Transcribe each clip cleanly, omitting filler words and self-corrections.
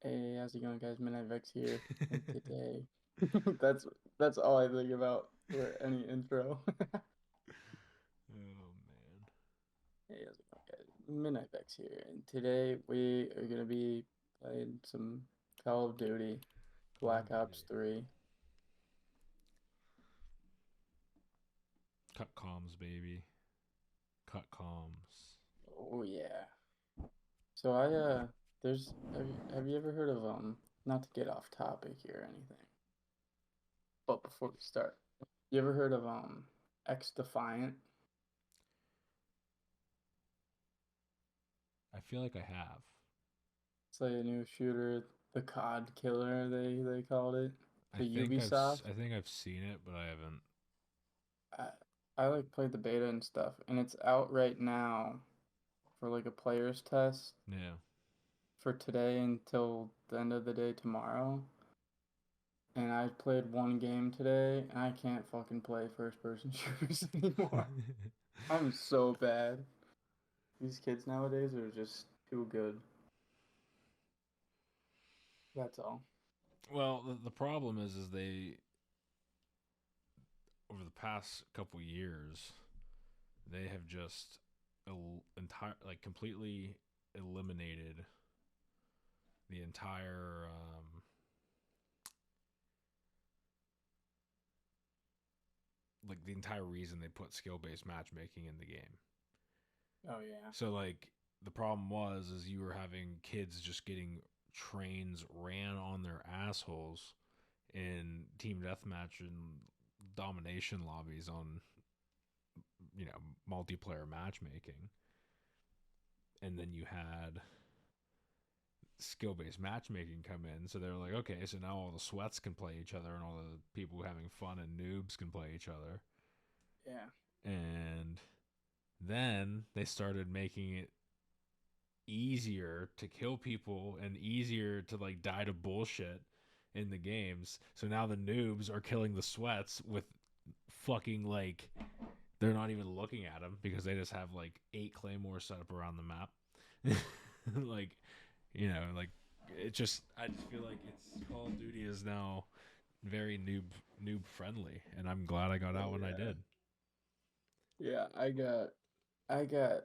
Hey, how's it going, guys? Midnight Vex here, and today, that's that's all I think about for any intro. Oh man. Hey, how's it going, guys? Midnight Vex here, and today we are gonna be playing some Call of Duty, Call Black of Duty. Ops 3. Cut comms, baby. Cut comms. Oh yeah. So there's have you ever heard of not to get off topic here or anything, but before we start, you ever heard of X Defiant? I feel like I have. It's like a new shooter, the COD killer they called it. I The think Ubisoft. I think I've seen it, but I haven't. I, I like played the beta and stuff, and it's out right now for like a player's test Yeah. for today until the end of the day tomorrow. And I played one game today, and I can't fucking play first person shooters anymore. I'm so bad. These kids nowadays are just too good. That's all. Well, the problem is they over the past couple years they have just entire like completely eliminated the entire like the entire reason they put skill based matchmaking in the game. Oh yeah. So like the problem was is you were having kids just getting trains ran on their assholes in team deathmatch and domination lobbies on multiplayer matchmaking, and then you had skill based matchmaking come in. So they're like, okay, so now all the sweats can play each other, and all the people having fun and noobs can play each other. Yeah. And then they started making it easier to kill people and easier to like die to bullshit in the games. So now the noobs are killing the sweats with fucking like they're not even looking at them because they just have like 8 claymores set up around the map. like like it just I just feel like it's Call of Duty is now very noob friendly, and I'm glad I got Oh out when I yeah. did. Yeah, I got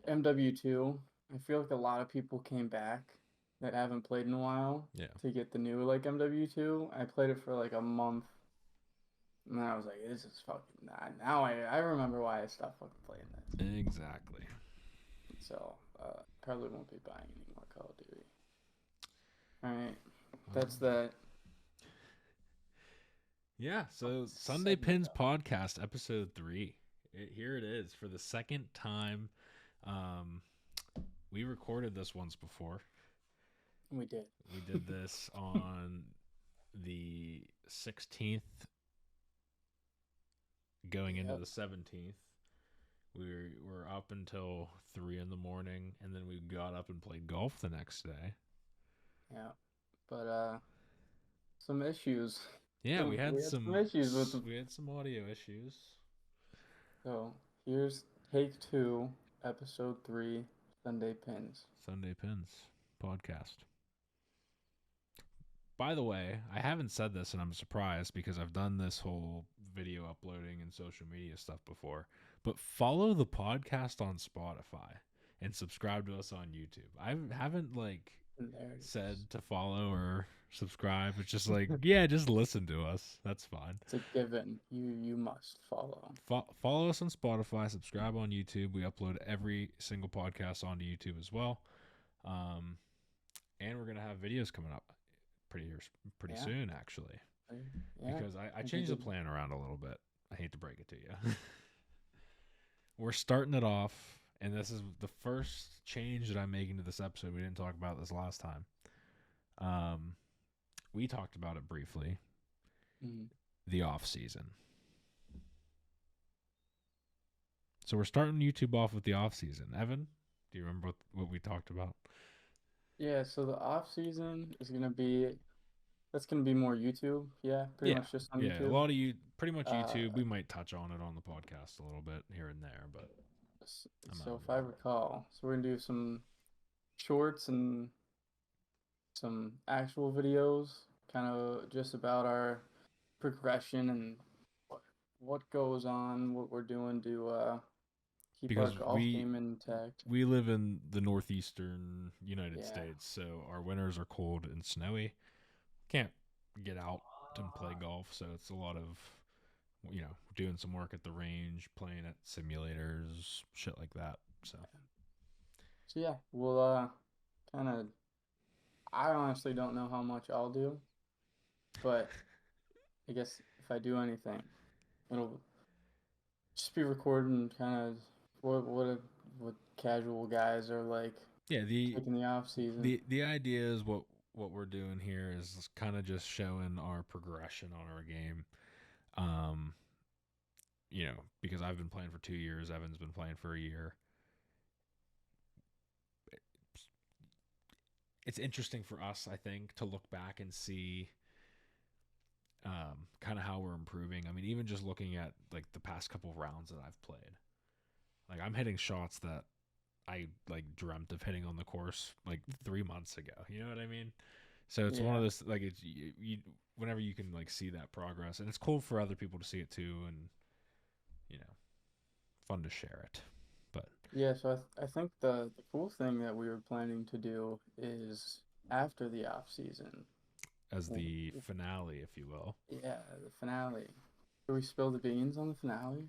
MW2. I feel like a lot of people came back that haven't played in a while Yeah, to get the new like MW2. I played it for like a month and then I was like, this is fucking now I remember why I stopped fucking playing this. exactly. So probably won't be buying any more Call of Duty. Alright. Well, That's that yeah, so Sunday segment Pins done. podcast episode 3. Here it is for the second time. Um, we recorded this once before. We did. We did this on the 16th, going into Yep. the 17th. We were up until 3 in the morning, and then we got up and played golf the next day. Yeah. But some issues. Yeah, Some we had some issues with the we had some audio issues. so here's take two, episode three, Sunday pins. Sunday Pins podcast. By the way, I haven't said this and I'm surprised because I've done this whole video uploading and social media stuff before. But follow the podcast on Spotify and subscribe to us on YouTube. I haven't like And there it is. said to follow or subscribe. It's just like, yeah, just listen to us. That's fine. It's a given. You must follow. Follow us on Spotify, subscribe on YouTube. We upload every single podcast onto YouTube as well. Um, and we're gonna have videos coming up pretty pretty Yeah. soon, actually, Yeah. because I It'd be changed the good. plan around a little bit. I hate to break it to you. We're starting it off, and this is the first change that I'm making to this episode. We didn't talk about this last time. Um, we talked about it briefly. Mm. The off season. So we're starting YouTube off with the off season. Evan, do you remember what we talked about? Yeah, so the off season is gonna be that's gonna be more YouTube. Yeah, pretty Yeah, much just on yeah. A YouTube. lot of you, pretty much Uh, YouTube. We might touch on it on the podcast a little bit here and there, but I'm out so of if I more. recall, so we're gonna do some shorts and some actual videos, kind of just about our progression and what what goes on, what we're doing to keep our Because golf game intact. we live in the northeastern United Yeah. States, so our winters are cold and snowy. Can't get out and play golf, so it's a lot of doing some work at the range, playing at simulators, shit like that. So So yeah, we'll kind of. I honestly don't know how much I'll do, but I guess if I do anything, it'll just be recording kind of what casual guys are like yeah, taking the off season. the idea is what we're doing here is kind of just showing our progression on our game. Um, because I've been playing for 2 years, Evan's been playing for a year. It's interesting for us, I think, to look back and see kind of how we're improving. I mean, even just looking at like the past couple of rounds that I've played, like I'm hitting shots that I like dreamt of hitting on the course like 3 months ago. You know what I mean? So it's one of Yeah, those like it's whenever you can like see that progress, and it's cool for other people to see it too, and you know, fun to share it. But yeah. So I think the cool thing that we were planning to do is after the off season. as the finale, if you will, Yeah, the finale. Do we spill the beans on the finale?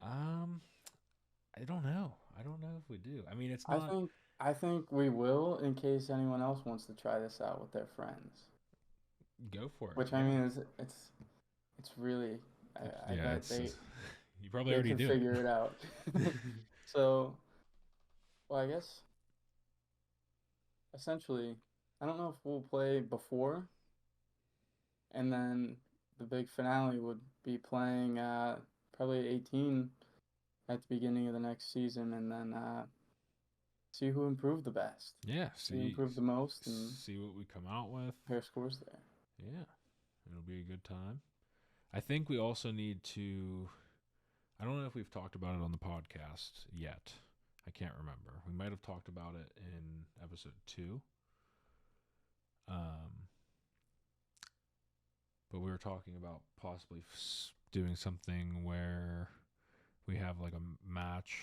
um, I don't know. I don't know if we do. I mean, it's I not think I think we will in case anyone else wants to try this out with their friends. go for it. Which I Yeah, mean is it's really I yeah. bet It's you probably they already can do it. figure it out. So, well, I guess essentially, I don't know if we'll play before, and then the big finale would be playing probably 18 at the beginning of the next season, and then see who improved the best, Yeah, see who improved the most, and see what we come out with. pair scores there. Yeah, it'll be a good time. I think we also need to. I don't know if we've talked about it on the podcast yet. I can't remember. We might have talked about it in episode 2. Um, but we were talking about possibly doing something where we have like a match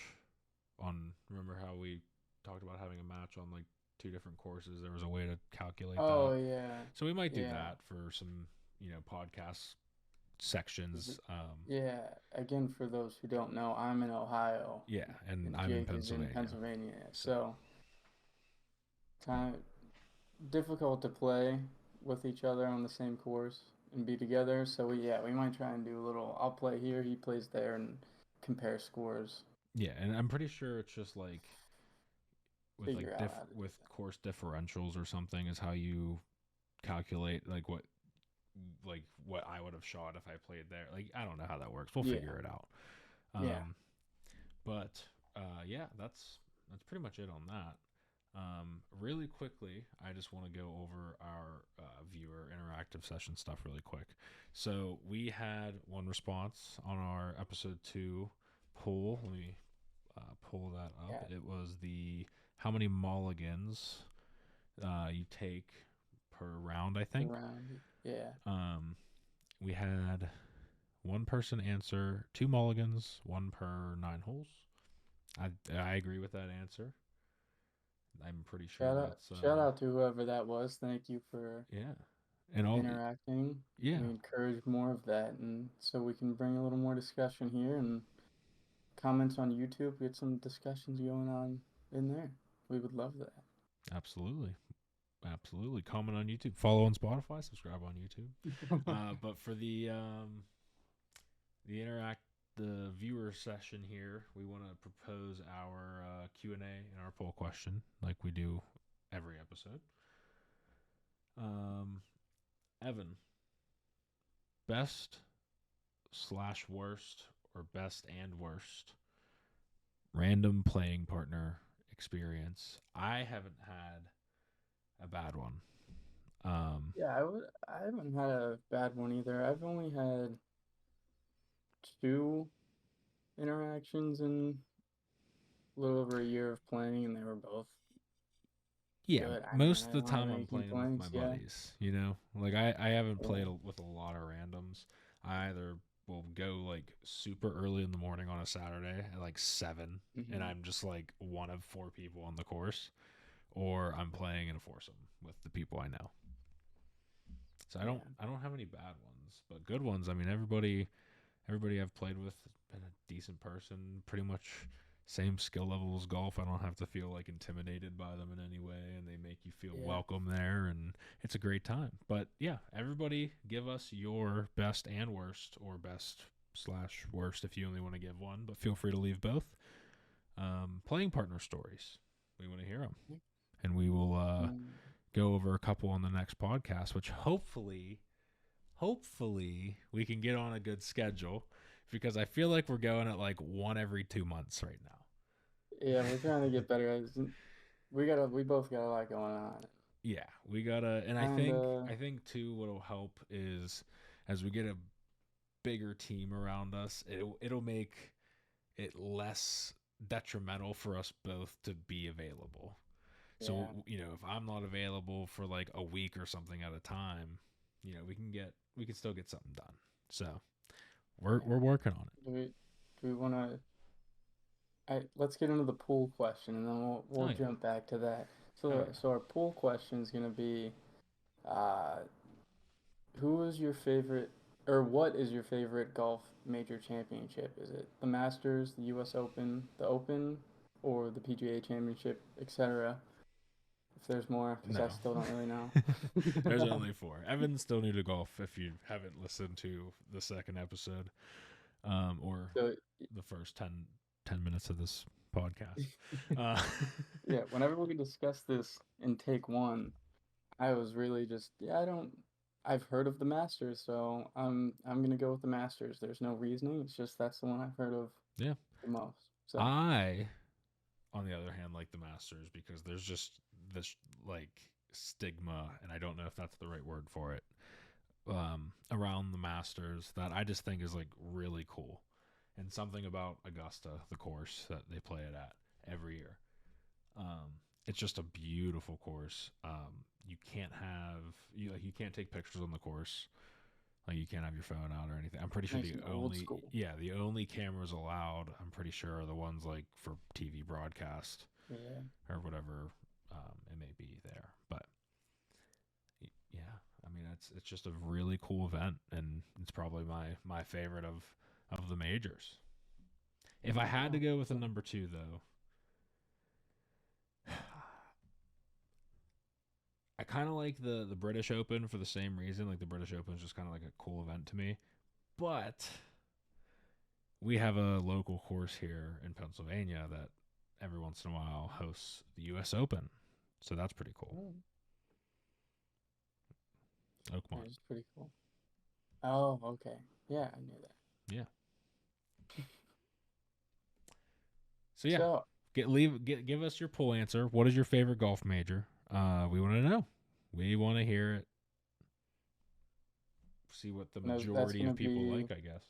on. Remember how we talked about having a match on like 2 different courses? There was a way to calculate that. Oh yeah, So we might do yeah. that for some, podcast sections. Yeah, again, for those who don't know, I'm in Ohio Yeah, and and I'm in Jake is in Pennsylvania. Pennsylvania. So So, kind of difficult to play with each other on the same course and be together. So, we might try and do a little I'll play here, he plays there, and compare scores, yeah, and I'm pretty sure it's just like with like figure out how to do with course differentials or something is how you calculate like what I would have shot if I played there. Like I don't know how that works. We'll that. figure it out. Yeah, But yeah, that's pretty much it on that. Really quickly, I just want to go over our viewer interactive session stuff really quick. So we had one response on our episode 2 poll. Let me pull that up. yeah, It was the how many mulligans you take per round, I think. around. Yeah. Um, we had one person answer 2 mulligans, one per 9 holes. I agree with that answer. I'm pretty sure that's Shout out to whoever that was. Thank you for yeah, and all interacting. yeah, We encourage more of that, and so we can bring a little more discussion here and comments on YouTube. Get some discussions going on in there. We would love that. absolutely, absolutely. Comment on YouTube, follow on Spotify, subscribe on YouTube. But for the viewer session here, we want to propose our Q&A and our poll question like we do every episode. Evan, best slash worst or best and worst random playing partner experience. I haven't had a bad one. Yeah, I haven't had a bad one either. I've only had two interactions in a little over a year of playing, and they were both Yeah, good. I mean, most I of the don't have time any I'm playing with my complaints. Yeah. buddies, you know? Like I haven't Yeah. played with a lot of randoms. I either will go like super early in the morning on a Saturday at like 7 and Hmm. I'm just like one of 4 people on the course, or I'm playing in a foursome with the people I know. So Yeah. I don't have any bad ones, but good ones. I mean, everybody I've played with has been a decent person, pretty much same skill level as golf. I don't have to feel like intimidated by them in any way, and they make you feel Yeah. welcome there, and it's a great time. But yeah, everybody give us your best and worst, or best slash worst if you only want to give one, but feel free to leave both. Playing partner stories. We want to hear them. And we will Mm. go over a couple on the next podcast, which hopefully we can get on a good schedule, because I feel like we're going at like one every 2 months right now. Yeah, we're trying to get better. We both got a lot going on. Yeah, we gotta, and And I think too, what'll help is as we get a bigger team around us, it'll make it less detrimental for us both to be available. So yeah, you know, if I'm not available for like a week or something at a time, you know, we can still get something done. So we're yeah. working on it. Do we want to? Let's get into the pool question, and then we'll Oh yeah. jump back to that. All So right. so our pool question is gonna be, uh, who is your favorite, or what is your favorite golf major championship? Is it the Masters, the U.S. Open, the Open, or the PGA Championship, etc.? If there's more, because I No. still don't really know. There's only 4. Evan's still new to golf if you haven't listened to the second episode, or So the first 10 minutes of this podcast. Uh, yeah, whenever we discussed this in take one, I was really just, yeah, I don't, I've heard of the Masters, so I'm gonna go with the Masters. There's no reasoning. It's just that's the one I've heard of yeah. the most. So I, on the other hand, like the Masters because there's just this like stigma, and I don't know if that's the right word for it, around the Masters that I just think is like really cool. And something about Augusta, the course that they play it at every year. It's just a beautiful course. You can't have you can't take pictures on the course. Like you can't have your phone out or anything. I'm pretty sure nice and old school. the only cameras allowed, I'm pretty sure, are the ones like for TV broadcast Yeah. or whatever it may be there. But yeah, I mean it's just a really cool event, and it's probably my favorite of the majors. If I had to Wow. go with a So number 2 though, I kind of like the British Open for the same reason. Like the British Open is just kind of like a cool event to me. But we have a local course here in Pennsylvania that every once in a while hosts the U.S. Open, so that's pretty cool. oh, that Oakmont, is pretty cool. Oh, okay. Yeah, I knew that. yeah. So yeah, So give us your poll answer. What is your favorite golf major? We want to know. We want to hear it. See what the that's majority gonna of people be like, I guess.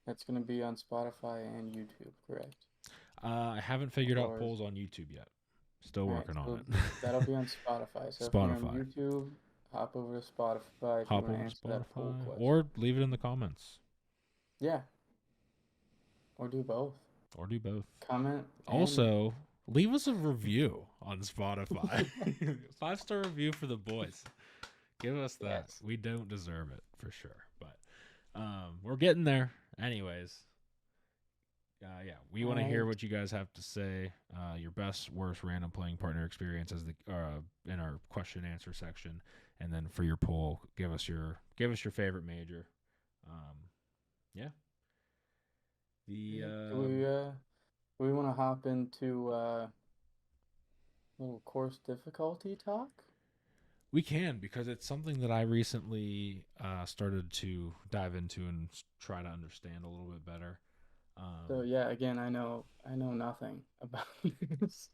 that's gonna be on Spotify and YouTube, correct? I haven't figured out Or polls on YouTube yet. Still all right, working on so it. that'll be on Spotify. So if you're on Spotify. YouTube, hop over to Spotify if you Hop want to over to answer that poll Spotify question. or leave it in the comments Yeah, or do both. or do both. Comment and Also, leave us a review on Spotify. 5-star review for the boys. Give us that. yes. We don't deserve it for sure, but we're getting there. Anyways, yeah, we All want to hear right. what you guys have to say. Your best, worst random playing partner experience as the in our question answer section, and then for your poll, give us your favorite major. Um, yeah, the Yeah. Do we want to hop into little course difficulty talk? we can, because it's something that I recently started to dive into and try to understand a little bit better. So Um, yeah, again, I know nothing about this.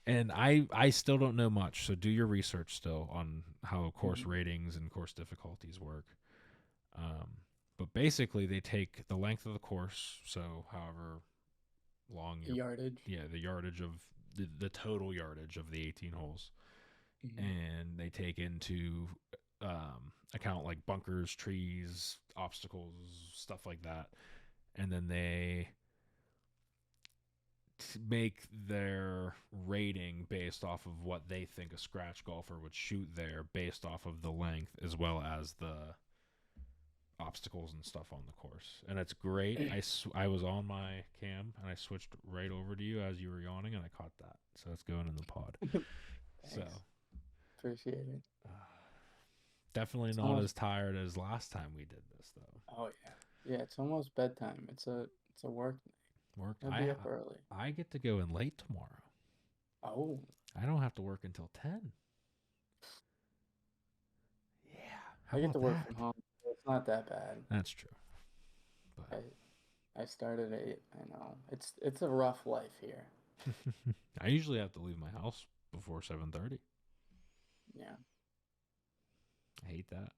and I still don't know much, so do your research still on how course Mhm. ratings and course difficulties work. Um, but basically, they take the length of the course, so however long The your yardage. the yardage of the total yardage of the 18 holes, Mhm. and they take into account like bunkers, trees, obstacles, stuff like that, and then they make their rating based off of what they think a scratch golfer would shoot there, based off of the length as well as the obstacles and stuff on the course. And it's great. I was on my cam and I switched right over to you as you were yawning, and I caught that, so it's going in the pod. So Thanks. Appreciate it. definitely It's not almost, as tired as last time we did this though. oh yeah. Yeah, it's almost bedtime. It's a work night. Work. I'll be up early. I get to go in late tomorrow. Oh, I don't have to work until 10. Yeah. How I get about to work that? from home. It's not that bad. That's true. But I started at 8. I know. It's a rough life here. I usually have to leave my house before 7:30. Yeah. I hate that.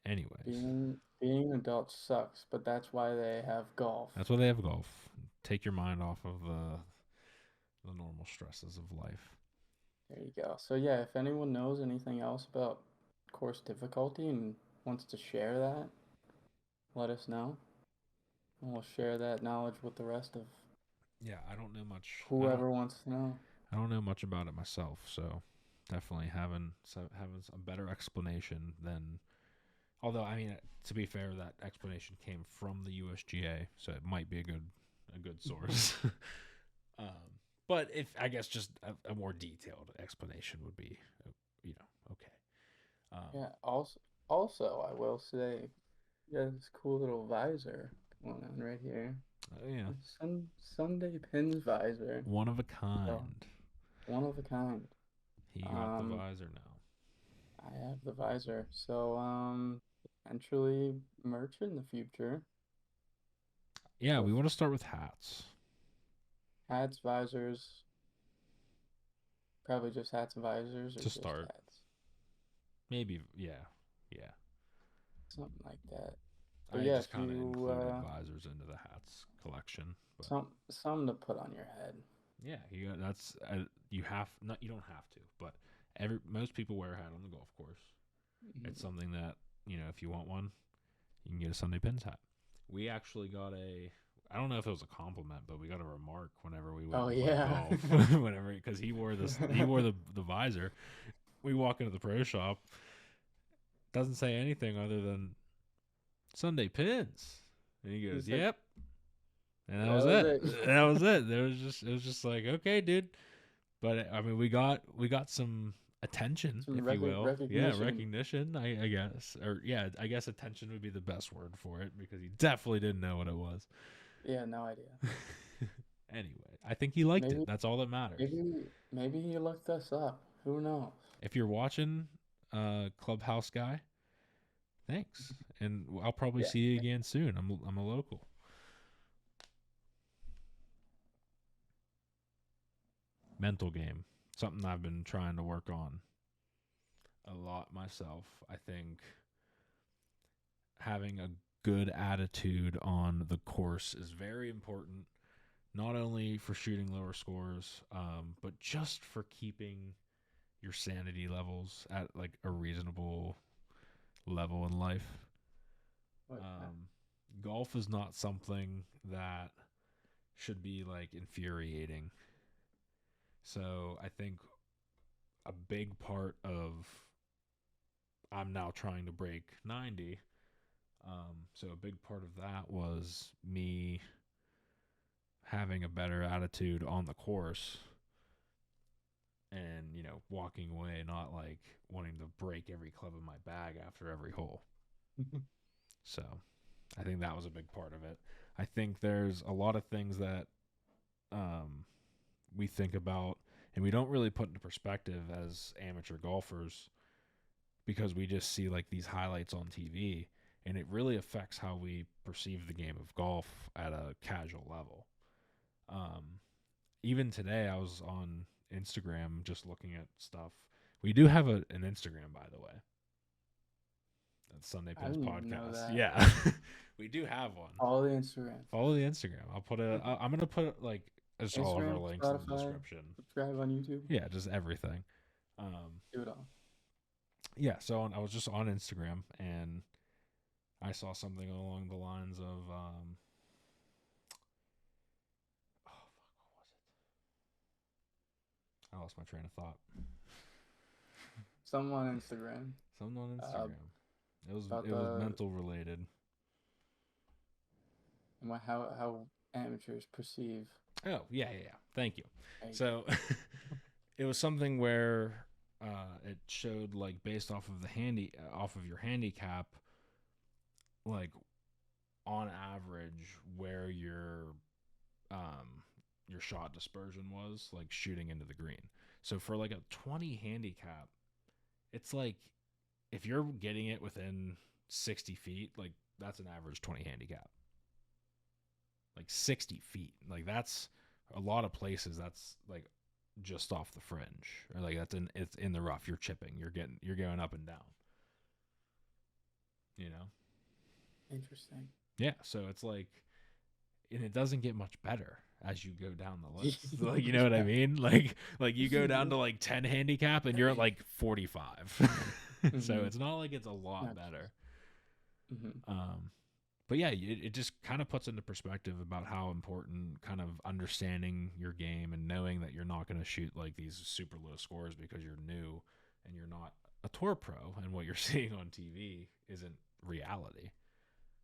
Anyways, Being an adult sucks, but that's why they have golf. that's why they have golf. Take your mind off of the normal stresses of life. There you go. So yeah, if anyone knows anything else about course difficulty and wants to share that, let us know. And we'll share that knowledge with the rest of Yeah, I don't know much. whoever wants to know. I don't know much about it myself, so definitely having a better explanation than. Although, I mean, to be fair, that explanation came from the USGA, so it might be a good source. But if I guess just a more detailed explanation would be, okay. Yeah. Also, I will say, yeah, this cool little visor going on right here. Yeah, Sunday Pins visor. one of a So, kind. one of a kind. He got the visor now. I have the visor. So, potentially merch in the future. Yeah, we want to start with hats. Hats, visors. Probably just hats and visors or To just start. hats. Maybe, yeah. Something like that. I But yeah, just if kind of you included visors into the hats collection. But something to put on your head. yeah, that's you have not you don't have to, but most people wear a hat on the golf course. It's something that if you want one, you can get a Sunday Pins hat. We actually got I don't know if it was a compliment, but we got a remark whenever we went to play golf. Whenever, because he wore the visor. We walk into the pro shop, doesn't say anything other than Sunday Pins, and he goes, "Yep," and that was it. That was it. It was just like, okay, dude. But I mean, we got some attention, if you will. recognition. Yeah, recognition, I guess. Or yeah, I guess attention would be the best word for it, because he definitely didn't know what it was. Yeah, no idea. Anyway, I think he liked it. That's all that matters. Maybe he looked us up. Who knows? If you're watching, Clubhouse guy, thanks. And I'll probably see you again soon. I'm a local. Mental game. Something I've been trying to work on a lot myself. I think having a good attitude on the course is very important, not only for shooting lower scores, but just for keeping your sanity levels at like a reasonable level in life. Golf is not something that should be like infuriating. So I think a big part of I'm now trying to break 90. So a big part of that was me having a better attitude on the course and, walking away, not like wanting to break every club in my bag after every hole. So I think that was a big part of it. I think there's a lot of things that we think about and we don't really put into perspective as amateur golfers, because we just see like these highlights on TV, and it really affects how we perceive the game of golf at a casual level. Even today, I was on Instagram just looking at stuff. We do have an Instagram, by the way. That's Sunday Pins Podcast. Yeah, we do have one. Follow the Instagram. Follow the Instagram. I'll put it. I'm gonna put like It's all of our Instagram, links in the Spotify, description. subscribe on YouTube. Yeah, just everything. Um, Do it all. yeah, so I was just on Instagram and I saw something along the lines of, oh fuck, what was it? I lost my train of thought. Someone on Instagram. Something on Uh, Instagram. about It was the mental related. how amateurs perceive. Oh yeah. Thank you. Like, So it was something where it showed like based off of off of your handicap, like on average where your shot dispersion was like shooting into the green. So for like a 20 handicap, it's like if you're getting it within 60 feet, like that's an average 20 handicap. Like 60 feet, like that's a lot of places. That's like just off the fringe, or like it's in the rough. You're chipping. You're going up and down. You know. interesting. Yeah. So it's like, and it doesn't get much better as you go down the list. Like, you know what I mean? Like you go down to like 10 handicap and you're at like 45. So it's not like it's a lot better. But yeah, it just kind of puts into perspective about how important kind of understanding your game and knowing that you're not going to shoot like these super low scores because you're new and you're not a tour pro, and what you're seeing on TV isn't reality.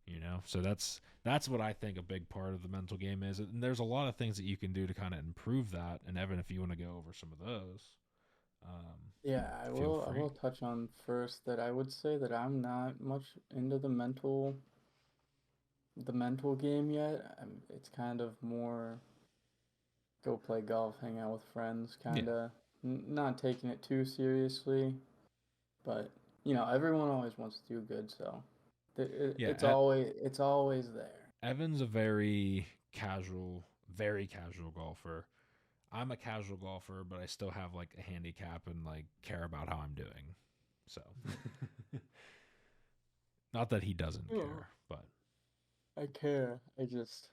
You know, so that's what I think a big part of the mental game is, and there's a lot of things that you can do to kind of improve that. And Evan, if you want to go over some of those, Yeah, I feel will. I free. will touch on first that I would say that I'm not much into the mental game yet. It's kind of more go play golf, hang out with friends, Yeah, kind of not taking it too seriously. But everyone always wants to do good, so yeah. it's always there. Evan's a very casual golfer. I'm a casual golfer, but I still have like a handicap and like care about how I'm doing. So, not that he doesn't Oh, care, but I care. It's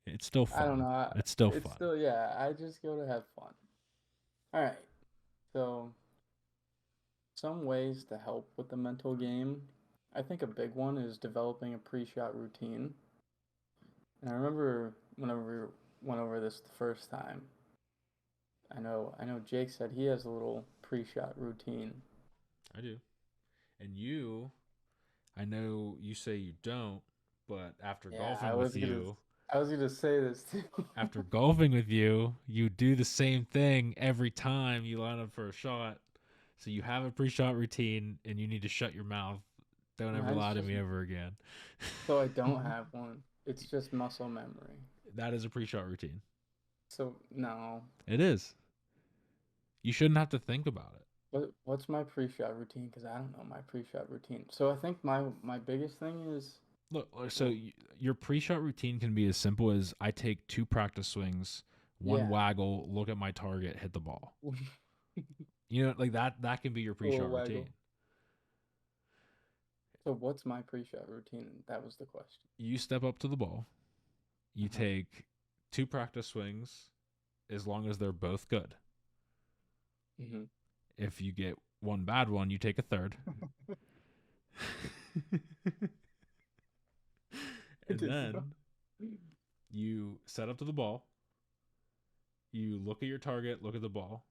it's still I don't fun. know. It's still It's fun. still, yeah. I just go to have fun. All right. So some ways to help with the mental game. I think a big one is developing a pre-shot routine. And I remember whenever we went over this the first time, I know Jake said he has a little pre-shot routine. I do. And you, I know you say you don't, but Yeah, I was gonna say this too. after golfing with you, you do the same thing every time you line up for a shot. So you have a pre-shot routine, and you need to shut your mouth. Don't ever Mine's lie to just me ever again. so I don't have one. It's just muscle memory. That is a pre-shot routine. So no. It is. You shouldn't have to think about it. What's my pre-shot routine? Because I don't know my pre-shot routine. So I think my biggest thing is Look, so well, your pre-shot routine can be as simple as I take 2 practice swings, one yeah. waggle, look at my target, hit the ball. You know, like that can be your Little pre-shot routine. waggle. So what's my pre-shot routine? That was the question. You step up to the ball, you Uh-huh. take 2 practice swings as long as they're both good. Mm-hmm. If you get one bad one, you take a third. I And didn't know. then you set up to the ball, you look at your target, look at the ball.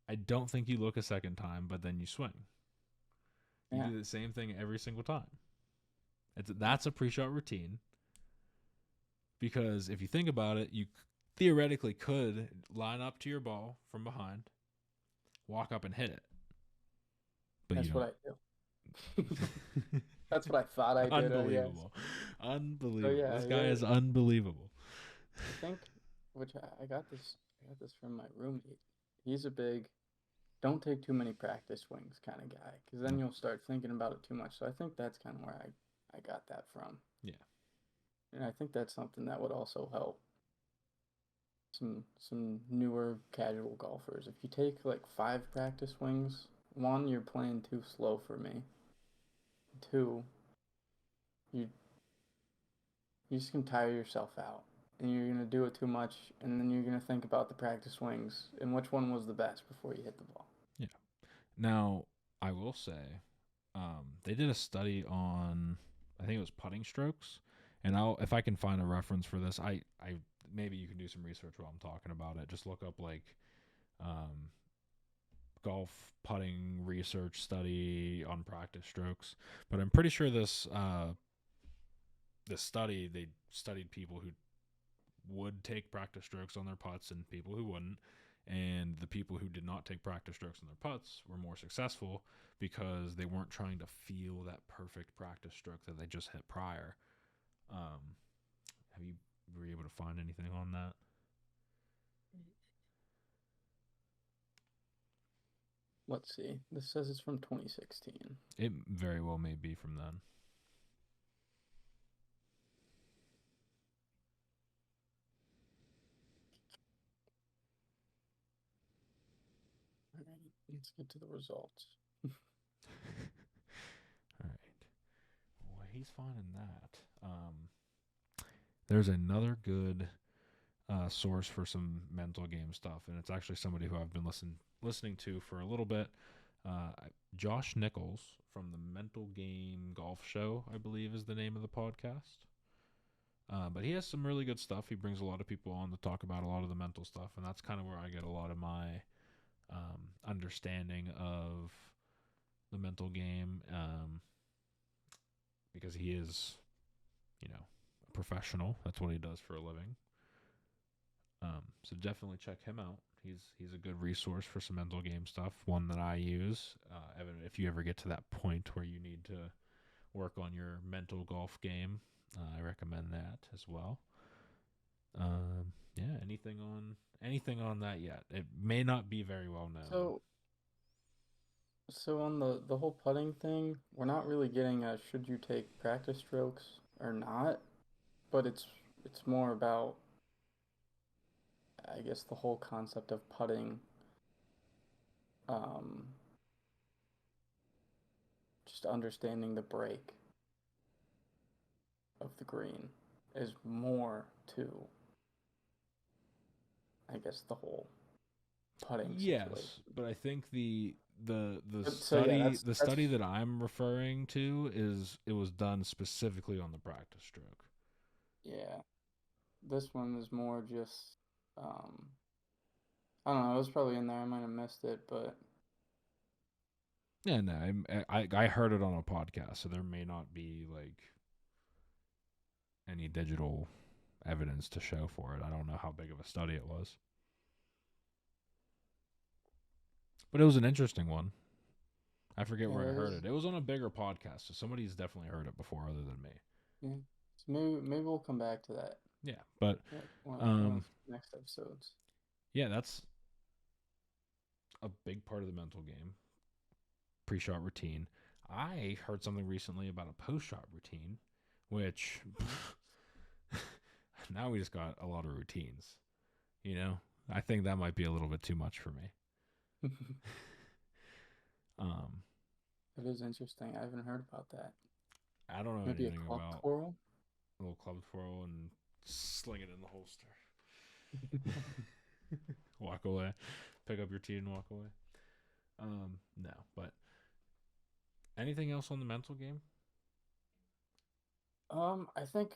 I don't think you look a second time, but then you swing. You Yeah, do the same thing every single time. That's a pre-shot routine, because if you think about it, you theoretically could line up to your ball from behind, walk up and hit it, but you that's don't. what I do. That's what I thought I did, I guess. Unbelievable. So Unbelievable. yeah, This guy is unbelievable. I think, which I got this from my roommate. He's a big don't take too many practice swings kind of guy, because then No. you'll start thinking about it too much. So I think that's kind of where I got that from. Yeah. And I think that's something that would also help some newer casual golfers. If you take like 5 practice swings, one, you're playing too slow for me. Two, you just can tire yourself out, and you're gonna do it too much, and then you're gonna think about the practice swings and which one was the best before you hit the ball. Yeah. Now, I will say, they did a study on, I think it was putting strokes, and if I can find a reference for this, I maybe you can do some research while I'm talking about it. Just look up like, golf putting research study on practice strokes. But I'm pretty sure this study, they studied people who would take practice strokes on their putts and people who wouldn't. And the people who did not take practice strokes on their putts were more successful because they weren't trying to feel that perfect practice stroke that they just hit prior. Have you were you able to find anything on that? Let's see. This says it's from 2016. It very well may be from then. All right, let's get to the results. All right. Well, he's finding that. There's another good source for some mental game stuff, and it's actually somebody who I've been listening to for a little bit. Josh Nichols from the Mental Game Golf Show, I believe, is the name of the podcast. But he has some really good stuff. He brings a lot of people on to talk about a lot of the mental stuff, and that's kind of where I get a lot of my understanding of the mental game, because he is, a professional. That's what he does for a living. So definitely check him out. He's a good resource for some mental game stuff. One that I use. Evan, if you ever get to that point where you need to work on your mental golf game, I recommend that as well. Yeah. Anything on that yet? It may not be very well known. So on the whole putting thing, we're not really getting a should you take practice strokes or not, but it's more about, I guess, the whole concept of putting, um, just understanding the break of the green is more to, I guess, the whole putting situation. Yes, but I think the So yeah, study that I'm referring to is it was done specifically on the practice stroke. yeah. This one is more just, I don't know. It was probably in there. I might have missed it, but Yeah, no, I heard it on a podcast, so there may not be like any digital evidence to show for it. I don't know how big of a study it was, but it was an interesting one. I forget yeah, where I it heard is. it. It was on a bigger podcast, so somebody's definitely heard it before other than me. Yeah. So maybe we'll come back to that. Yeah, but One of the next episodes. yeah, that's a big part of the mental game. Pre-shot routine. I heard something recently about a post-shot routine, which now we just got a lot of routines. I think that might be a little bit too much for me. It is interesting. I haven't heard about that. I don't know Maybe a anything club about twirl. a little club twirl and sling it in the holster. Walk away, pick up your tee and walk away. No, but anything else on the mental game? I think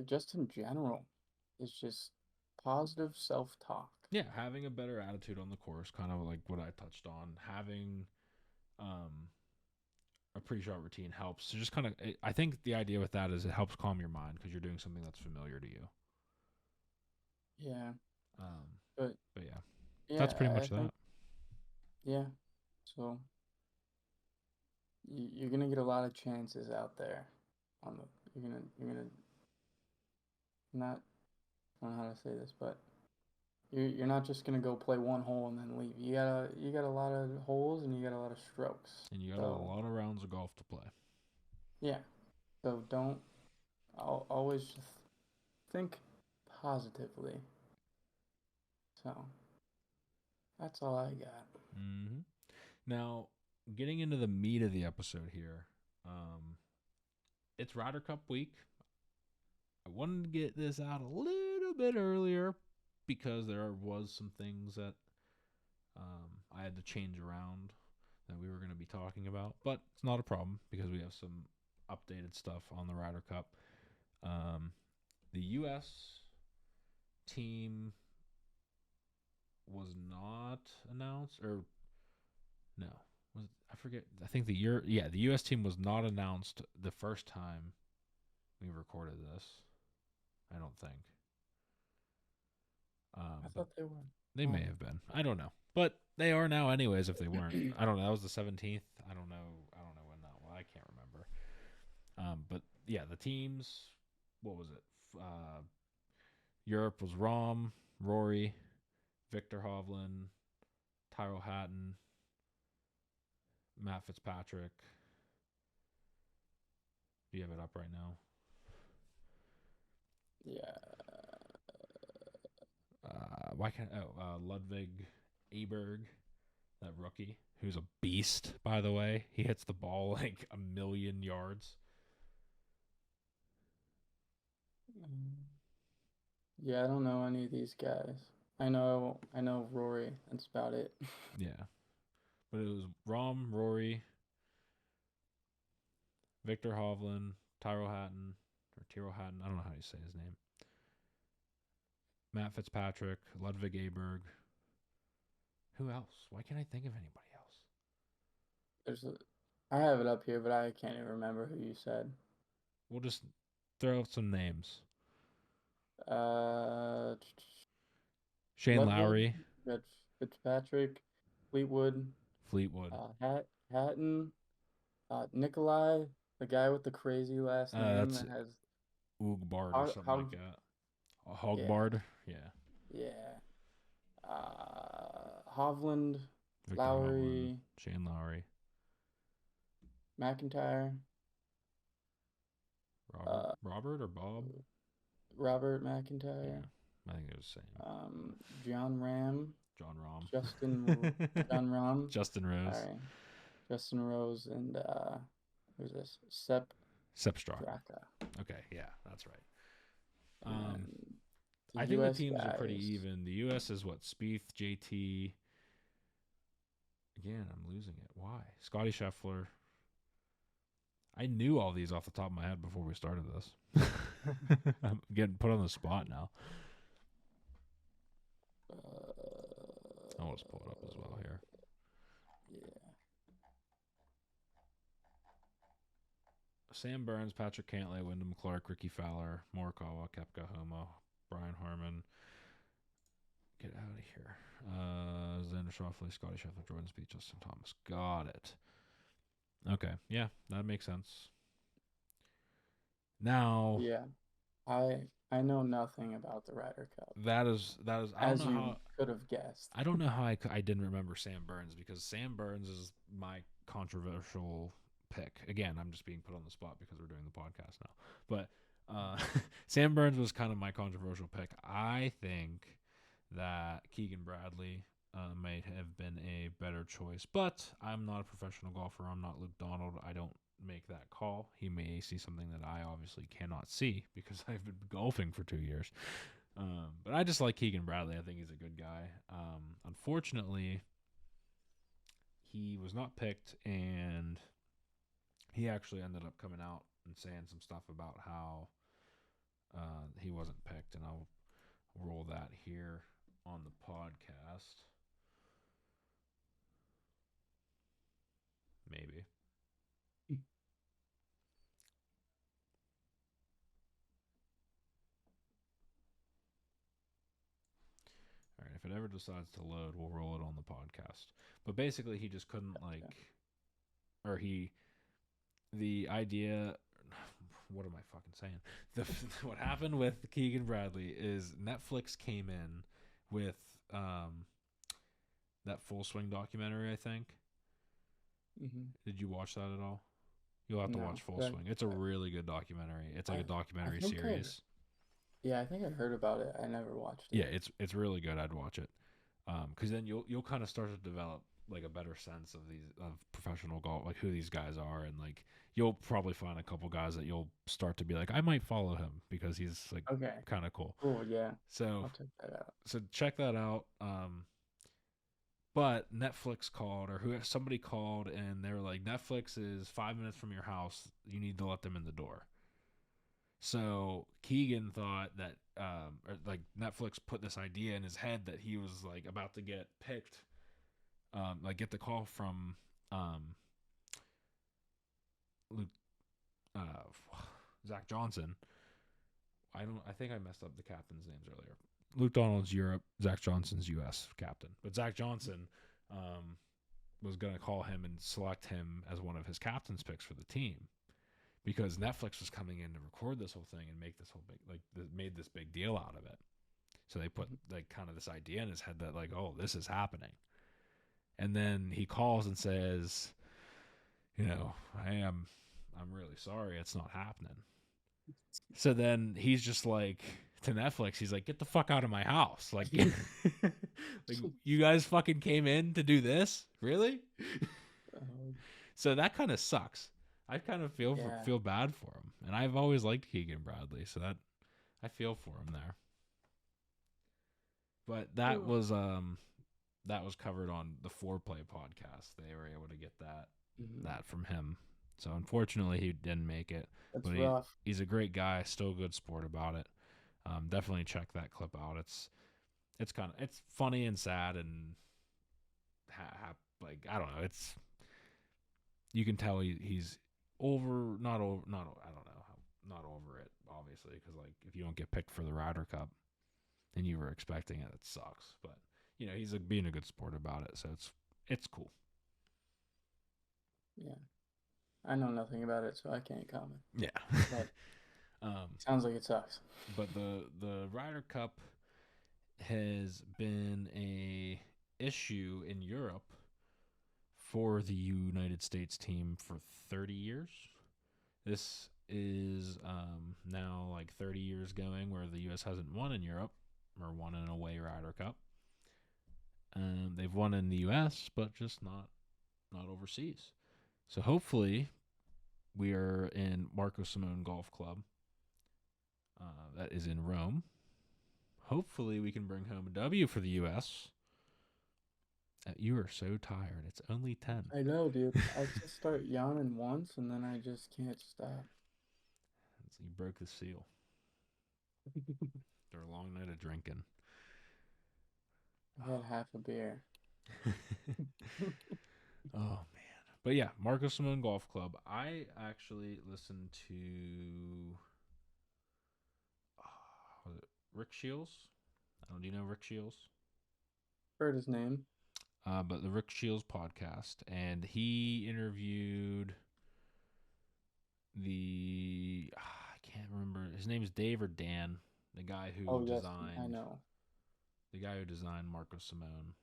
just in general, it's just positive self-talk. Yeah, having a better attitude on the course, kind of like what I touched on. Having um, a pre-shot routine helps. So just kind of, I think the idea with that is it helps calm your mind because you're doing something that's familiar to you. Yeah, Um, but but yeah, yeah, that's pretty I much think that. yeah. So you're gonna get a lot of chances out there. You're gonna not, I don't know how to say this, but you're not just gonna go play one hole and then leave. You got a lot of holes and you got a lot of strokes. And you got a So lot of rounds of golf to play. yeah, so don't always just think positively. So that's all I got. Mm-hmm. Now, getting into the meat of the episode here, it's Ryder Cup week. I wanted to get this out a little bit earlier because there was some things that I had to change around that we were going to be talking about, but it's not a problem because we have some updated stuff on the Ryder Cup. The U.S. team was not announced, or no, I forget. I think the U.S. team was not announced the first time we recorded this. I don't think. I But thought they were. they may have been. I don't know, but they are now, anyways. If they weren't, I don't know. That was the 17th. I don't know. When that was. I can't remember. But yeah, the teams. What was it? Europe was Rom, Rory, Victor Hovland, Tyrrell Hatton, Matt Fitzpatrick. Do you have it up right now? Yeah. Why can't Ludwig Aberg, that rookie, who's a beast, by the way. He hits the ball like a million yards. Yeah, I don't know any of these guys. I know Rory. That's about it. Yeah. But it was Rom, Rory, Victor Hovland, Tyrrell Hatton, or Tyrrell Hatton. I don't know how you say his name. Matt Fitzpatrick, Ludwig Aberg. Who else? Why can't I think of anybody else? I have it up here, but I can't even remember who you said. We'll just throw out some names. Uh, Shane Ludwig, Lowry, Fitzpatrick, Fleetwood, Fleetwood. Hatton, Nikolai, the guy with the crazy last name That's that has Ugbard or something like that. yeah, Hogbard, yeah. yeah. Hovland, Victor Hovland, Lowry, Shane Lowry, McIntyre, Robert or Bob? Robert Yeah, McIntyre, I think it was the same. John Ram, John Rahm, John Ram. Justin Rose, Sorry, Justin Rose, and who's this? Sepp Straka. Straka. Okay, yeah, that's right. And I think the teams are pretty even. The U.S. is what? Spieth, JT. Again, I'm losing it. Why? Scotty Scheffler. I knew all these off the top of my head before we started this. I'm getting put on the spot now. I'll just pull it up as well here. Yeah. Sam Burns, Patrick Cantlay, Wyndham Clark, Ricky Fowler, Morikawa, Koepka, Homa, Brian Harmon. Get out of here. Xander Schauffele, Scotty Scheffler, Jordan Spieth, Justin Thomas. Got it. Okay, yeah, that makes sense. Now, yeah, I know nothing about the Ryder Cup. That is. I As don't know you how. could have guessed. I don't know how I didn't remember Sam Burns, because Sam Burns is my controversial pick. Again, I'm just being put on the spot because we're doing the podcast now. But Sam Burns was kind of my controversial pick. I think that Keegan Bradley might have been a better choice, but I'm not a professional golfer. I'm not Luke Donald. I don't make that call. He may see something that I obviously cannot see because I've been golfing for 2 years. But I just like Keegan Bradley. I think he's a good guy. Unfortunately, he was not picked, and he actually ended up coming out and saying some stuff about how he wasn't picked, and I'll roll that here on the podcast. Maybe. All right, if it ever decides to load, we'll roll it on the podcast. But basically, he just couldn't the idea. What am I fucking saying? What happened with Keegan Bradley is Netflix came in with that Full Swing documentary, I think. Mm-hmm. Did you watch that at all? You'll have to watch Full Swing. It's a really good documentary. It's like a documentary series. I think I heard about it. I never watched it. Yeah, it's really good. I'd watch it, because then you'll kind of start to develop like a better sense of professional golf, like who these guys are, and like you'll probably find a couple guys that you'll start to be like, I might follow him because he's like Okay. kind of cool. Cool. Yeah. So I'll check that out. so check that out. But Netflix called, or somebody called, and they were like, Netflix is 5 minutes from your house. You need to let them in the door. So Keegan thought that, or like Netflix put this idea in his head that he was like about to get picked, like get the call from Luke, Zach Johnson. I think I messed up the captain's names earlier. Luke Donald's Europe, Zach Johnson's U.S. captain. But Zach Johnson was going to call him and select him as one of his captain's picks for the team because Netflix was coming in to record this whole thing and make this whole big, like, made this big deal out of it. So they put like kind of this idea in his head that like, oh, this is happening. And then he calls and says, hey, I'm really sorry, it's not happening. So then he's just like, to Netflix, he's like, get the fuck out of my house. Like, like you guys fucking came in to do this? Really? So that kind of sucks. I kind of feel bad for him. And I've always liked Keegan Bradley, so that I feel for him there. But that was covered on the Foreplay podcast. They were able to get that from him. So unfortunately he didn't make it. That's but rough. He's a great guy, still a good sport about it. Definitely check that clip out. It's funny and sad and like I don't know. You can tell he's not over it obviously because like if you don't get picked for the Ryder Cup and you were expecting it, it sucks. But he's being a good sport about it, so it's cool. Yeah, I know nothing about it, so I can't comment. Yeah. But sounds like it sucks. But the Ryder Cup has been a issue in Europe for the United States team for 30 years. This is now like 30 years going where the U.S. hasn't won in Europe or won an away Ryder Cup. They've won in the U.S., but just not overseas. So hopefully we are in Marco Simone Golf Club. That is in Rome. Hopefully we can bring home a W for the U.S. You are so tired. It's only 10. I know, dude. I just start yawning once, and then I just can't stop. So you broke the seal. After a long night of drinking. I had half a beer. Oh, man. But yeah, Marco Simone Golf Club. I actually listened to was it Rick Shields? Do you know Rick Shields? Heard his name. But the Rick Shields podcast, and he interviewed I can't remember his name is Dave or Dan, the guy who designed. Yes, I know. The guy who designed Marco Simone,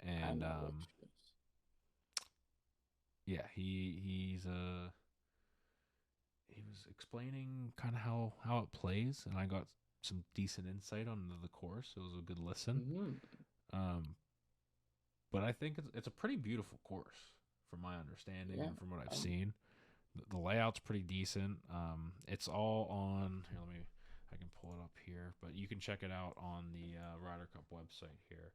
and yeah, he was explaining kind of how it plays, and I got some decent insight on the course. It was a good listen. But I think it's a pretty beautiful course from my understanding and from what I've seen. The layout's pretty decent. It's all on here. I can pull it up here, but you can check it out on the Ryder Cup website here.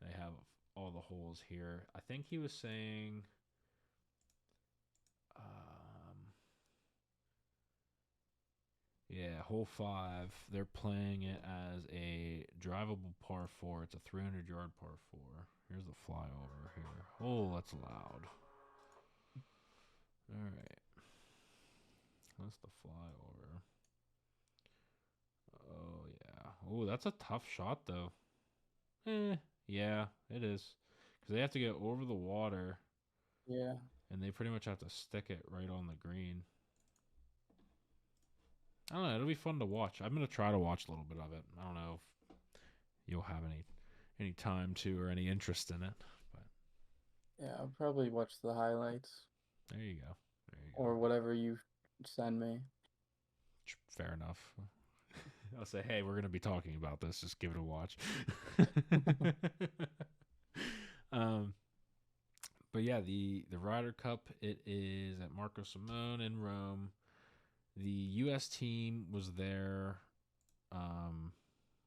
They have all the holes here. I think he was saying hole 5, they're playing it as a drivable par 4. It's a 300-yard par 4. Here's the flyover here. Oh, that's loud. All right. That's the flyover. Oh, yeah. Oh, that's a tough shot, though. Yeah, it is. Because they have to get over the water. Yeah. And they pretty much have to stick it right on the green. I don't know. It'll be fun to watch. I'm going to try to watch a little bit of it. I don't know if you'll have any time to or any interest in it. But yeah, I'll probably watch the highlights. There you go. Or whatever you send me. Fair enough. I'll say, hey, we're going to be talking about this. Just give it a watch. But yeah, the Ryder Cup, it is at Marco Simone in Rome. The U.S. team was there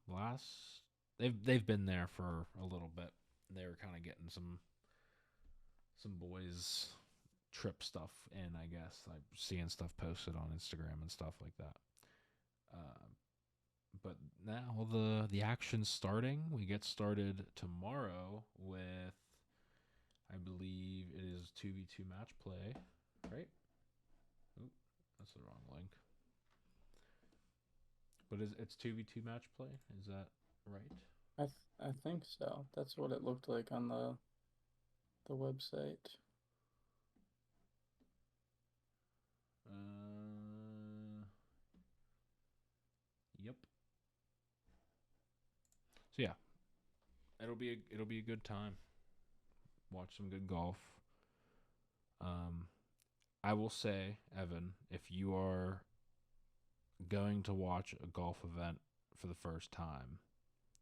last. They've been there for a little bit. They were kind of getting some boys trip stuff in, I guess, like seeing stuff posted on Instagram and stuff like that. Uh, but now the action's starting. We get started tomorrow with, I believe it is 2v2 match play, right? Oop, that's the wrong link. But it's 2v2 match play? Is that right? I think so. That's what it looked like on the website. Yep. So yeah, it'll be a good time. Watch some good golf. I will say, Evan, if you are going to watch a golf event for the first time,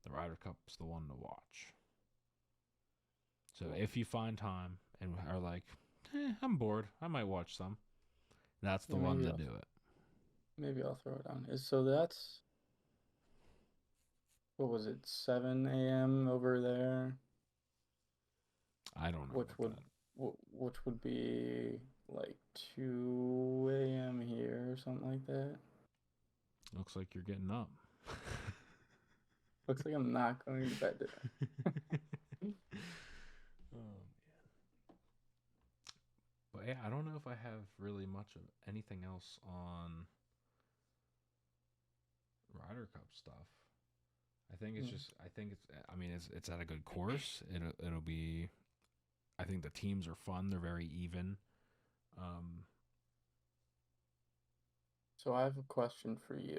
the Ryder Cup's the one to watch. So if you find time and are like, I'm bored, I might watch some, that's the one to do it. Maybe I'll throw it on. So that's, what was it, 7 a.m. over there? I don't know. Which would be like 2 a.m. here or something like that. Looks like you're getting up. Looks like I'm not going to bed today. Oh man. But yeah, I don't know if I have really much of anything else on Ryder Cup stuff. I think it's just. I think it's. I mean, it's at a good course. It'll be. I think the teams are fun. They're very even. So I have a question for you.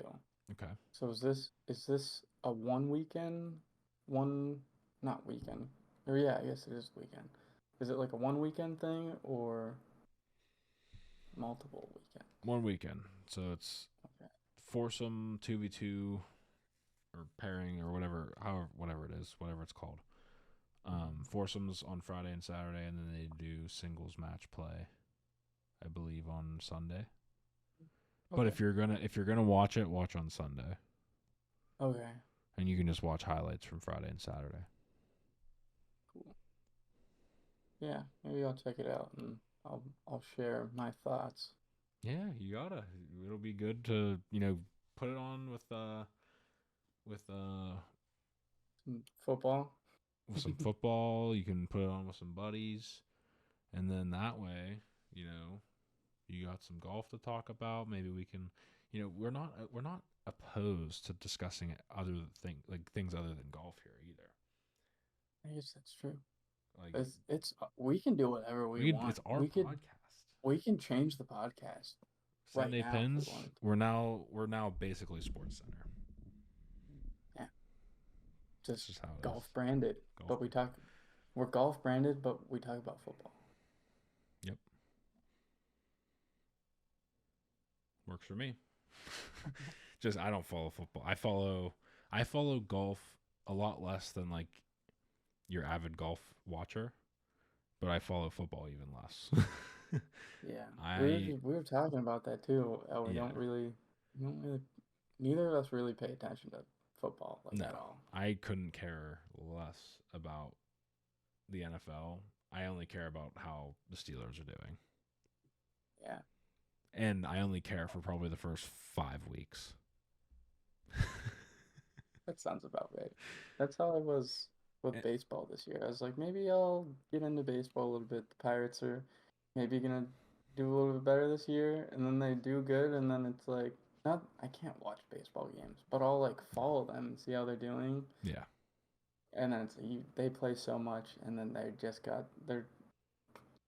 Okay. So is this a one weekend, not weekend, or yeah, I guess it is weekend. Is it like a one weekend thing or multiple weekends? One weekend. So it's Okay. foursome 2v2 or pairing or whatever it is, whatever it's called. Foursomes on Friday and Saturday, and then they do singles match play, I believe, on Sunday. But if you're gonna watch it, watch on Sunday. Okay. And you can just watch highlights from Friday and Saturday. Cool. Yeah, maybe I'll check it out and I'll share my thoughts. Yeah, you gotta. It'll be good to put it on with Some football. with some football. You can put it on with some buddies, and then that way, you got some golf to talk about. Maybe we can, we're not opposed to discussing things other than golf here either. I guess that's true. Like It's we can do whatever we want. It's our podcast. We can change the podcast Sunday right now Pins. We're now basically Sports Center. Yeah. Just how it golf is. branded. We're golf branded, but we talk about football. Yep. Works for me. Just I don't follow football. I follow golf a lot less than like your avid golf watcher, but I follow football even less. Yeah. We were talking about that too. Neither of us really pay attention to football at all. I couldn't care less about the NFL. I only care about how the Steelers are doing. Yeah. And I only care for probably the first 5 weeks. That sounds about right. That's how I was with baseball this year. I was like, maybe I'll get into baseball a little bit. The Pirates are maybe gonna do a little bit better this year, and then they do good, and then it's like, not I can't watch baseball games, but I'll like follow them and see how they're doing. Yeah. And then they play so much, and then they're.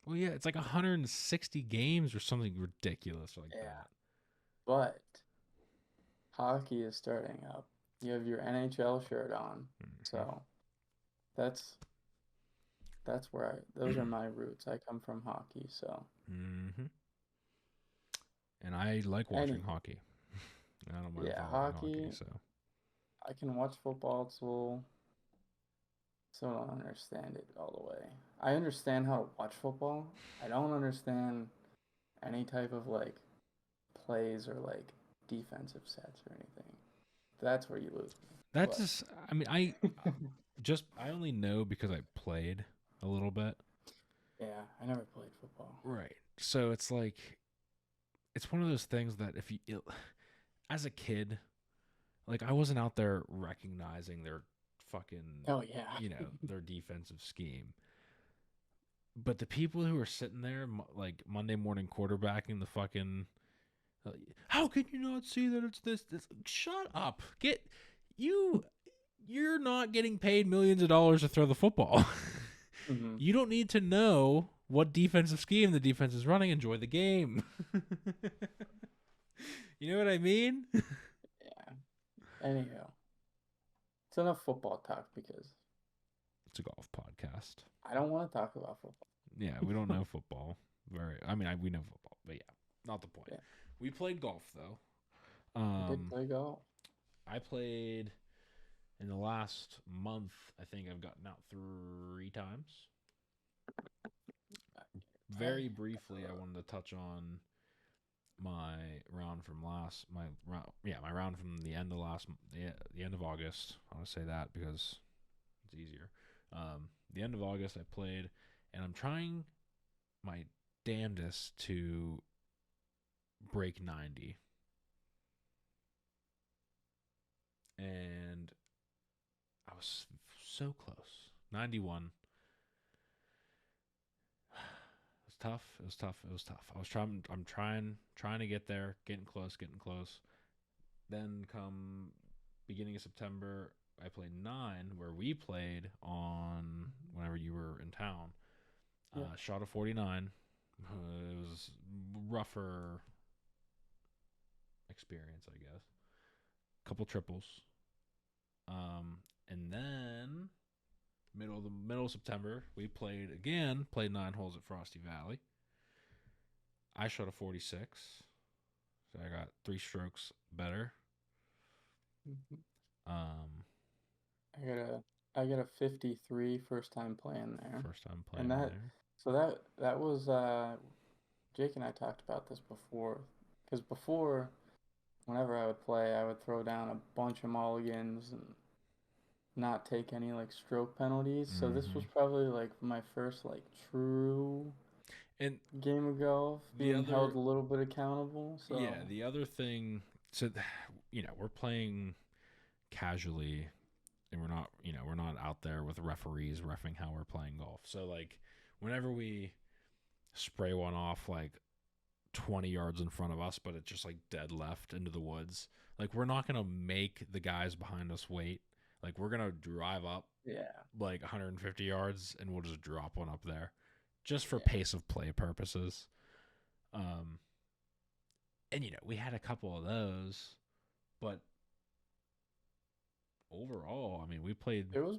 Well, yeah, it's like 160 games or something ridiculous like that. But hockey is starting up. You have your NHL shirt on, so that's where those are my roots. I come from hockey, so. And I like watching hockey. I don't mind following hockey. So I can watch football. It's a little So I don't understand it all the way. I understand how to watch football. I don't understand any type of like plays or like defensive sets or anything. That's where you lose me. That's But just, I mean, I only know because I played a little bit. yeah, I never played football. Right. So it's like, it's one of those things that as a kid, like I wasn't out there recognizing their fucking, Oh yeah. their defensive scheme. But the people who are sitting there, like Monday morning quarterbacking the fucking, how can you not see that it's this? Shut up. You. You're not getting paid millions of dollars to throw the football. hmm You don't need to know what defensive scheme the defense is running. Enjoy the game. You know what I mean? Yeah. Anyhow, it's enough football talk because It's a golf podcast. I don't want to talk about football. Yeah, we don't know football. We know football, but yeah, not the point. Yeah, We played golf though. I did play golf. I played in the last month. I think I've gotten out 3 times. Very briefly, I wanted to touch on my round from my round from the end of the end of August. I want to say that because it's easier. The end of August, I played, and I'm trying my damnedest to break 90, and I was so close. 91. It was tough. It was tough. It was tough. I'm trying to get there, getting close, getting close. Then come beginning of September, I played 9, where we played on whenever you were in town. Yeah. Shot a 49. It was rougher experience, I guess. Couple triples. And then middle of September, we played again. Played 9 holes at Frosty Valley. I shot a 46, so I got 3 strokes better. Mhm. Um, I got a 53 first time playing there. First time And playing that there. so that was Jake and I talked about this before, because before, whenever I would play, I would throw down a bunch of mulligans and not take any like stroke penalties. So this Mm-hmm. was probably like my first like true And game of golf, the being held other, a little bit accountable. So yeah, the other thing, so we're playing casually, and we're not out there with referees reffing how we're playing golf. So like, whenever we spray one off like 20 yards in front of us, but it's just like dead left into the woods, like we're not gonna make the guys behind us wait. Like we're gonna drive up yeah, like 150 yards, and we'll just drop one up there, just for yeah, pace of play purposes. Um, and we had a couple of those, but overall, I mean, we played it was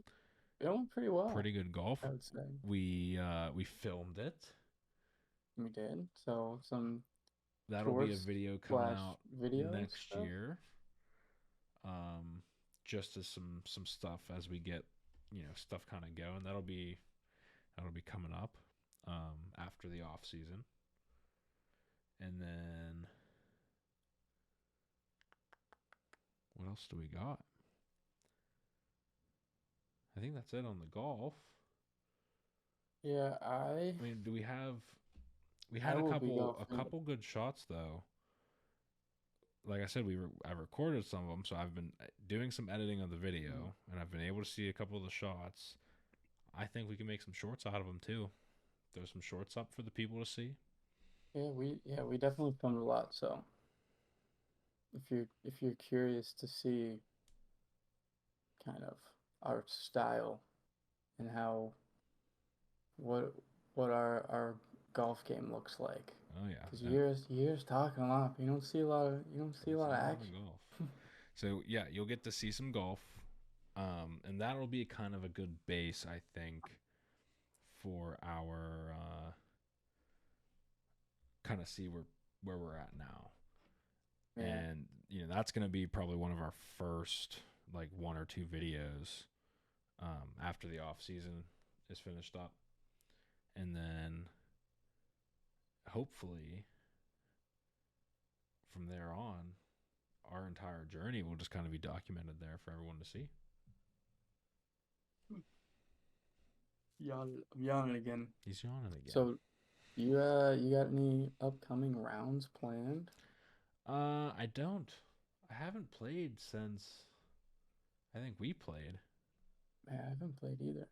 it went pretty well, pretty good golf. I would say. We filmed it. We did. So some That'll be a tours video coming slash out videos next stuff. year. Um, just as some stuff as we get stuff kind of going. That'll be coming up after the off season, and then what else do we got? I think that's it on the golf. Yeah, I mean, do we have? We I had a will be couple golfing. good shots though. Like I said, I recorded some of them, so I've been doing some editing of the video, and I've been able to see a couple of the shots. I think we can make some shorts out of them too. There's some shorts up for the people to see. We definitely filmed a lot. So if you're curious to see kind of our style and how what our golf game looks like, Oh yeah, because years talking a lot, but you don't see a lot of a lot of action. golf. So yeah, you'll get to see some golf, and that'll be kind of a good base, I think, for our kind of see where we're at now. Yeah, And that's going to be probably one of our first like 1 or 2 videos after the off season is finished up, and then hopefully from there on, our entire journey will just kind of be documented there for everyone to see. I'm yawning again. He's yawning again. So, you got any upcoming rounds planned? I don't. I haven't played since I think we played. I haven't played either.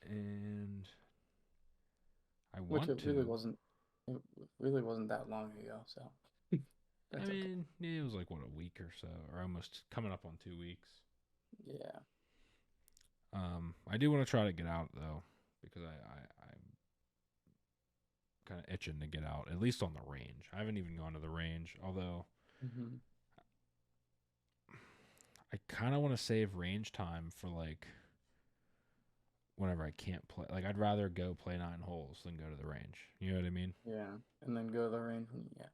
And I Which want it to. it really wasn't that long ago, so I that's okay. mean, it was like what, a week or so, or almost coming up on 2 weeks. Yeah. I do want to try to get out though, because I'm kind of itching to get out, at least on the range. I haven't even gone to the range, although Mm-hmm. I kind of want to save range time for like whenever I can't play. Like I'd rather go play 9 holes than go to the range. You know what I mean? Yeah, and then go to the range when that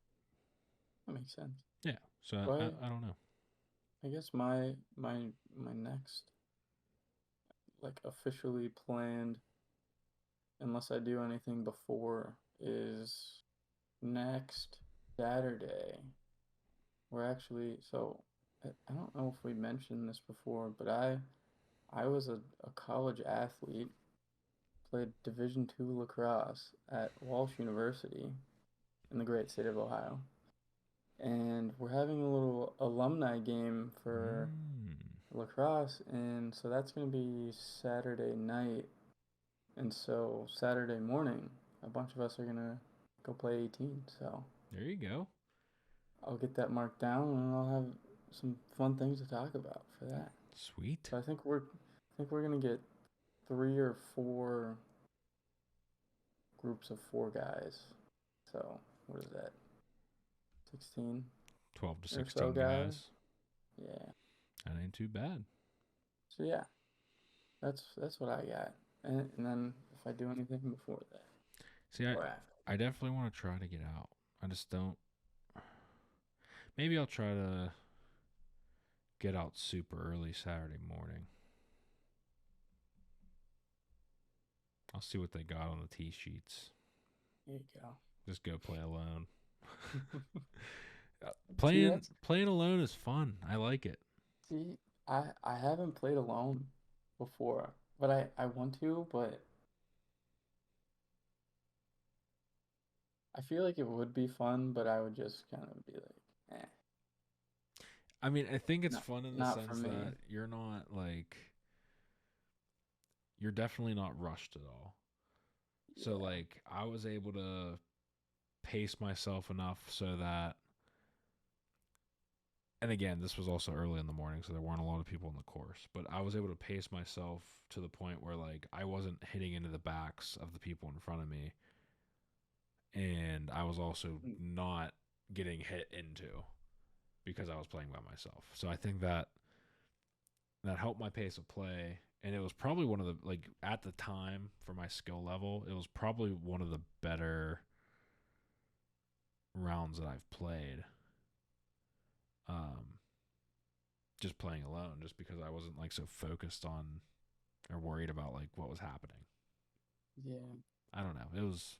makes sense. Yeah. So I don't know. I guess my next like officially planned, unless I do anything before, is next Saturday. We're actually so I don't know if we mentioned this before, but I was a college athlete, played Division II lacrosse at Walsh University in the great state of Ohio. And we're having a little alumni game for lacrosse, and so that's going to be Saturday night. And so Saturday morning, a bunch of us are going to go play 18. So There you go. I'll get that marked down, and I'll have some fun things to talk about for that. Sweet. So I think we're going to get 3 or 4 groups of 4 guys. So what is that? 16 12 to or 16 so guys. Yeah. That ain't too bad. So yeah, that's what I got. And then if I do anything before that, See, I definitely want to try to get out. I just don't. Maybe I'll try to get out super early Saturday morning. I'll see what they got on the tee sheets. There you go. Just go play alone. Playing alone is fun. I like it. See, I haven't played alone before, but I want to, but I feel like it would be fun, but I would just kind of be like, eh. I mean, I think it's Not, fun in the not for sense me. that you're not like, you're definitely not rushed at all. So Yeah. like I was able to pace myself enough so that, and again, this was also early in the morning, so there weren't a lot of people in the course, but I was able to pace myself to the point where like I wasn't hitting into the backs of the people in front of me, and I was also not getting hit into because I was playing by myself. So I think that helped my pace of play, and it was probably one of the, like, at the time for my skill level, it was probably one of the better rounds that I've played. Just playing alone, just because I wasn't like so focused on or worried about like what was happening. Yeah. I don't know. It was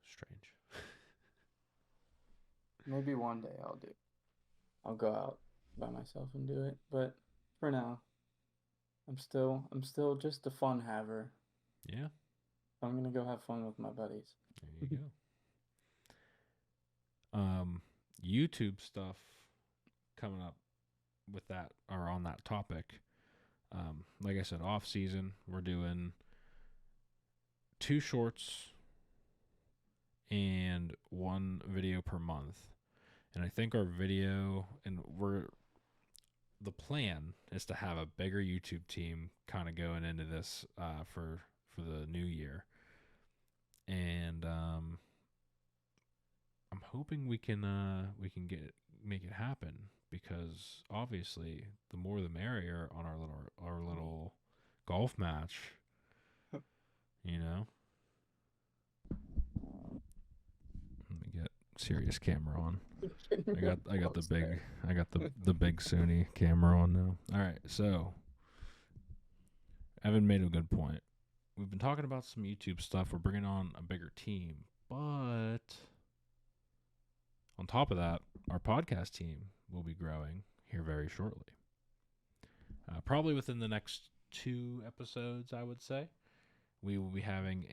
strange. Maybe one day I'll go out by myself and do it, but for now, I'm still just a fun haver. Yeah. I'm gonna go have fun with my buddies. There you go. YouTube stuff coming up with that, or on that topic. Like I said, off season, we're doing 2 shorts and 1 video per month. And I think our video, and the plan is to have a bigger YouTube team kind of going into this for the new year. And I'm hoping we can make it happen, because obviously the more the merrier on our little golf match. You know. Let me get serious camera on. I got the big Sony camera on now. All right, so Evan made a good point. We've been talking about some YouTube stuff. We're bringing on a bigger team, but on top of that, our podcast team will be growing here very shortly. Probably within the next 2 episodes, I would say. We will be having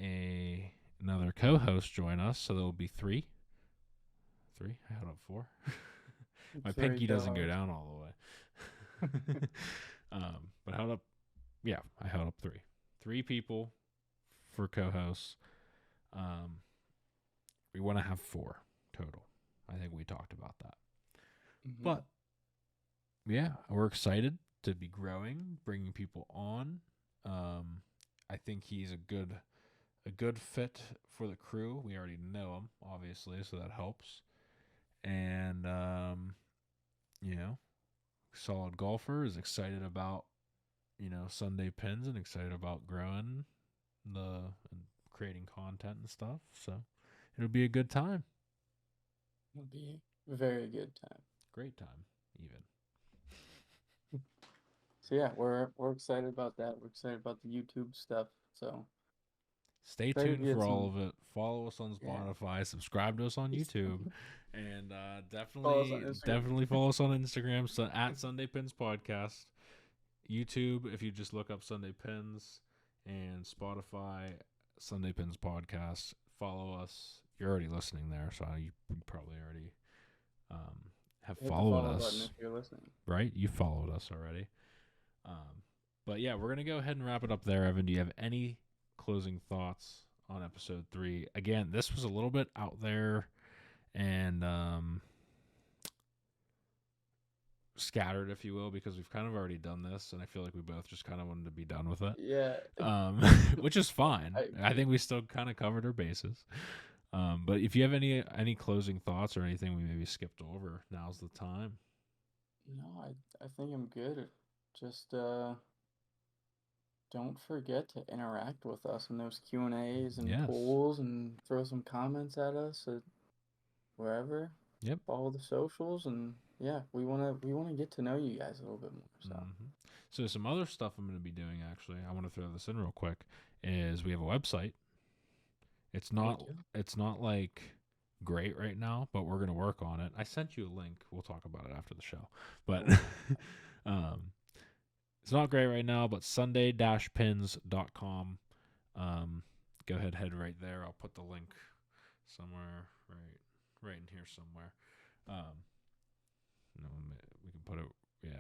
another co-host join us, so there will be 3. 3? I held up 4. My pinky doesn't go down all the way. But I held up, I held up 3. 3 people for co-hosts. We want to have 4 total. I think we talked about that. Mm-hmm. But yeah, we're excited to be growing, bringing people on. I think he's a good fit for the crew. We already know him, obviously, so that helps. And solid golfer, is excited about Sunday Pins and excited about growing and creating content and stuff. So it'll be a good time. It'll be a very good time. Great time, even. So yeah, we're excited about that. We're excited about the YouTube stuff. So stay tuned for all of it. Follow us on Spotify. Subscribe to us on YouTube. And definitely follow us on Instagram. So at Sunday Pins Podcast. YouTube, if you just look up Sunday Pins, and Spotify, Sunday Pins Podcast. Follow us. You're already listening there, so you probably already have followed us. If you're listening. Right? You followed us already. But yeah, we're going to go ahead and wrap it up there. Evan, do you have any closing thoughts on episode 3? Again, this was a little bit out there and scattered, if you will, because we've kind of already done this, and I feel like we both just kind of wanted to be done with it. Yeah. Which is fine. I think we still kind of covered our bases. But if you have any closing thoughts or anything we maybe skipped over, now's the time. No, I think I'm good. Just don't forget to interact with us in those Q&As and polls, and throw some comments at us at wherever. Yep. Follow the socials, and yeah, we wanna get to know you guys a little bit more. So some other stuff I'm going to be doing, actually, I want to throw this in real quick, is we have a website. It's not like great right now, but we're going to work on it. I sent you a link. We'll talk about it after the show. But it's not great right now, but sunday-pins.com. Go ahead, head right there. I'll put the link somewhere right in here somewhere. We can put it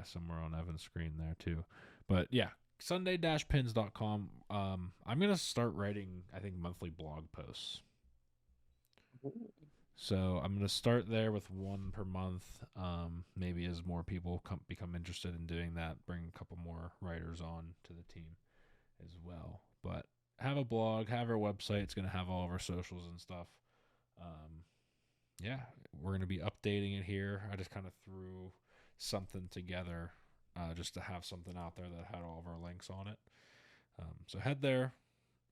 somewhere on Evan's screen there too. But yeah, sunday-pins.com. I'm going to start writing, I think, monthly blog posts. Ooh. So I'm going to start there with 1 per month. Maybe as more people become interested in doing that, bring a couple more writers on to the team as well. But have a blog, have our website. It's going to have all of our socials and stuff. We're going to be updating it here. I just kind of threw something together just to have something out there that had all of our links on it. So head there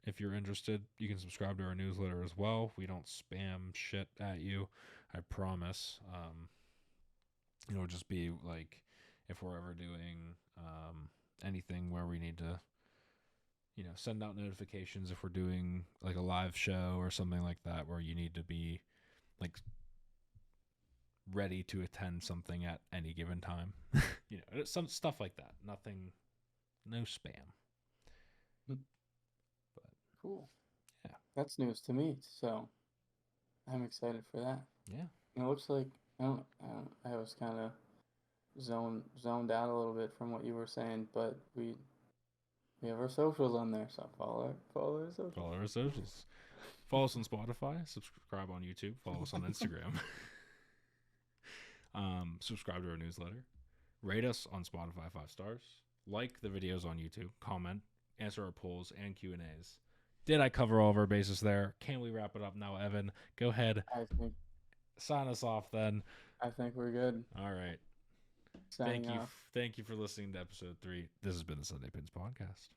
if you're interested. You can subscribe to our newsletter as well. We don't spam shit at you, I promise. It'll just be like if we're ever doing anything where we need to send out notifications, if we're doing like a live show or something like that where you need to be like ready to attend something at any given time. Some stuff like that. No spam. But cool. Yeah. That's news to me, so I'm excited for that. Yeah. And it looks like I was kind of zoned out a little bit from what you were saying, but we have our socials on there, so follow our socials. Follow our socials. Follow us on Spotify. Subscribe on YouTube. Follow us on Instagram. Subscribe to our newsletter. Rate us on Spotify 5 stars. Like the videos on YouTube. Comment. Answer our polls and Q&As. Did I cover all of our bases there? Can we wrap it up now, Evan? Go ahead. I think. Sign us off then. I think we're good. All right. Thank you for listening to episode 3. This has been the Sunday Pins Podcast.